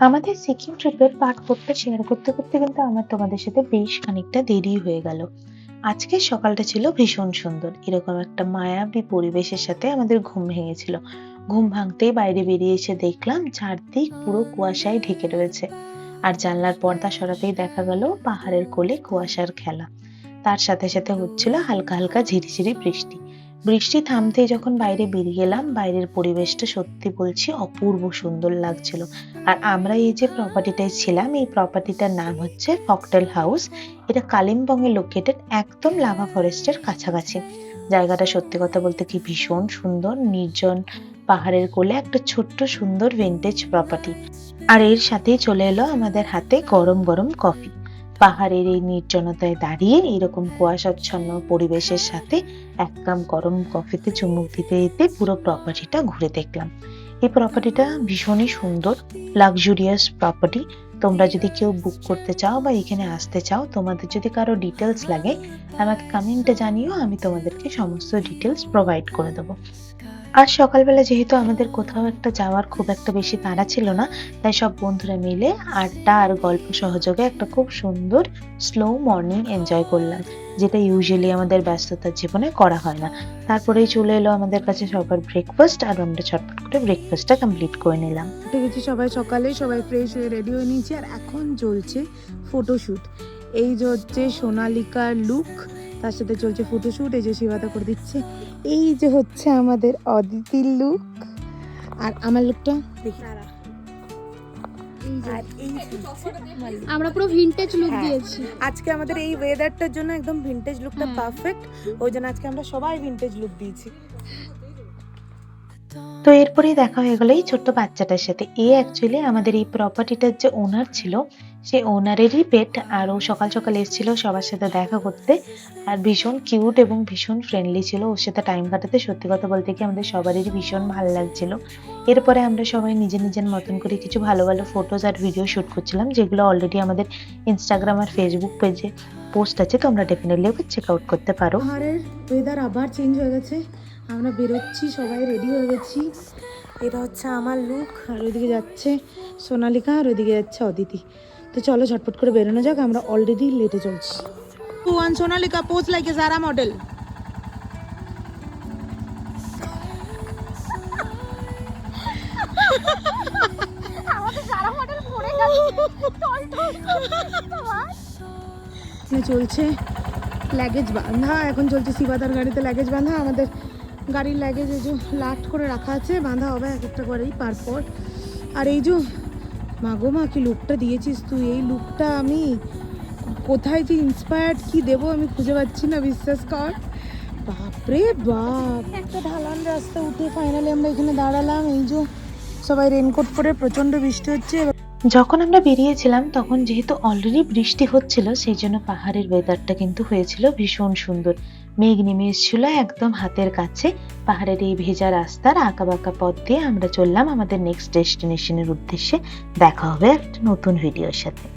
আমাদের সিকিম ট্রিপের পার্ট 4 টা শেয়ার করতে করতে কিন্তু আমার তোমাদের সাথে বেশ খানিকটা দেরি হয়ে গেল। আজকের সকালটা ছিল ভীষণ সুন্দর। এরকম একটা মায়াবী পরিবেশের সাথে আমাদের ঘুম ভেঙেছিল। ঘুম ভাঙতেই বাইরে বেরিয়ে এসে দেখলাম চারদিক পুরো কুয়াশায় ঢেকে রয়েছে। আর জানলার পর্দা সরাতেই দেখা গেল পাহাড়ের কোলে কুয়াশার খেলা। তার সাথে সাথে হচ্ছিল হালকা হালকা ঝিরিঝিরি বৃষ্টি। বৃষ্টি থামতেই যখন বাইরে বেরিয়ে এলাম, বাইরের পরিবেশটা সত্যি বলছি অপূর্ব সুন্দর লাগছিল। আর আমরা এই যে প্রপার্টিটায় ছিলাম, এই প্রপার্টিটার নাম হচ্ছে ফকটেল হাউস। এটা কালিম্পং এ লোকেটেড, একদম লাভা ফরেস্টের কাছাকাছি। জায়গাটা সত্যি কথা বলতে কি ভীষণ সুন্দর, নির্জন পাহাড়ের কোলে একটা ছোট্ট সুন্দর ভিন্টেজ প্রপার্টি। আর এর সাথেই চলে এলো আমাদের হাতে গরম গরম কফি। পাহাড়ের এই নির্জনতায় দাঁড়িয়ে এরকম কুয়াশাচ্ছন্ন পরিবেশের সাথে এক কাপ গরম কফিতে চুমুক দিতে দিতে পুরো প্রপার্টিটা ঘুরে দেখলাম। এই প্রপার্টিটা ভীষণই সুন্দর, লাক্সুরিয়াস প্রপার্টি। তোমরা যদি কেউ বুক করতে চাও বা এখানে আসতে চাও, তোমাদের যদি কারো ডিটেলস লাগে আমাকে কমেন্টে জানিও, আমি তোমাদেরকে সমস্ত ডিটেলস প্রোভাইড করে দেবো। আজ সকালবেলা যেহেতু আমাদের কোথাও একটা যাওয়ার খুব একটা বেশি তাড়া ছিল না, তাই সব বন্ধুরা মিলে আড্ডা আর গল্প সহযোগে একটা খুব সুন্দর স্লো মর্নিং এনজয় করলাম, যেটা ইউজুয়ালি আমাদের ব্যস্ততার জীবনে করা হয় না। তারপরেই চলে এলো আমাদের কাছে সবার ব্রেকফাস্ট, আর আমরা ছটফট করে ব্রেকফাস্টটা কমপ্লিট করে নিলাম। উঠে গেছি সবাই সকালে, সবাই ফ্রেশ হয়ে রেডি হয়ে নিয়েছি আর এখন চলছে ফটোশ্যুট। এই যে হচ্ছে সোনালিকার লুক, তার সাথে চলছে ফটোশ্যুট। এই যে শিবাতা করে দিচ্ছে। এই যে হচ্ছে আমাদের অদিতির লুক, আর আমার লুকটা দেখি। আর এই আমরা পুরো ভিনটেজ লুক হ্যাঁ, দিয়েছি। আজকে আমাদের এই ওয়েদারটার জন্য একদম ভিনটেজ লুকটা পারফেক্ট। ওই জন্য আজকে আমরা সবাই ভিনটেজ লুক দিয়েছি। তো এরপরেই দেখা হয়ে গেল এই ছোট্ট বাচ্চাটার সাথে। এ অ্যাকচুয়ালি আমাদের এই প্রপার্টিটার যে ওনার ছিল, সে ওনারেরই পেট। আর ও সকাল সকাল এসেছিল সবার সাথে দেখা করতে, আর ভীষণ কিউট এবং ভীষণ ফ্রেন্ডলি ছিল। ওর সাথে টাইম কাটাতে সত্যি কথা বলতে কি আমাদের সবারই ভীষণ ভালো লাগছিল। এরপরে আমরা সবাই নিজের নিজের মতন করে কিছু ভালো ভালো ফটোজ আর ভিডিও শুট করছিলাম, যেগুলো অলরেডি আমাদের ইনস্টাগ্রাম আর ফেসবুক পেজে পোস্ট আছে, তোমরা ডেফিনেটলি চেক আউট করতে পারো। পাহাড়ের ওয়েদার আবার চেঞ্জ হয়ে গেছে, আমরা বেরোচ্ছি, সবাই রেডি হয়ে গেছি। এটা হচ্ছে আমার লুক, আর ওইদিকে যাচ্ছে সোনালিকা, আর ওইদিকে যাচ্ছে অদিতি। তো চলো ঝটপট করে বেরোনো যাক, আমরা অলরেডি লেটে চলছি। One Sonalika pose like a Zara model. চলছে লাগেজ বাঁধা, এখন চলছে শিবাদার গাড়িতে লাগেজ বাঁধা। আমাদের গাড়ির লাগেজ এই যে লাট করে রাখা আছে, বাঁধা হবে এক একটা করেই পারপর। আর এই যে মাগো মা, কি লুকটা দিয়েছিস তুই! এই লুকটা আমি কোথায় যে ইন্সপায়ার্ড কি দেবো আমি খুঁজে পাচ্ছি না, বিশ্বাস কর। বাপরে বাপ, একটা ঢালান রাস্তা উঠে ফাইনালি আমরা এখানে দাঁড়ালাম। এই যে সবাই রেনকোট পরে, প্রচন্ড বৃষ্টি হচ্ছে। যখন আমরা বেরিয়েছিলাম তখন যেহেতু অলরেডি বৃষ্টি হচ্ছিল, সেই জন্য পাহাড়ের ওয়েদারটা কিন্তু হয়েছিল ভীষণ সুন্দর। মেঘ নেমে এসেছিল একদম হাতের কাছে। পাহাড়ের এই ভেজা রাস্তার আঁকা বাঁকা পথ দিয়ে আমরা চললাম আমাদের নেক্সট ডেস্টিনেশনের উদ্দেশ্যে। দেখা হবে একটা নতুন ভিডিওর সাথে।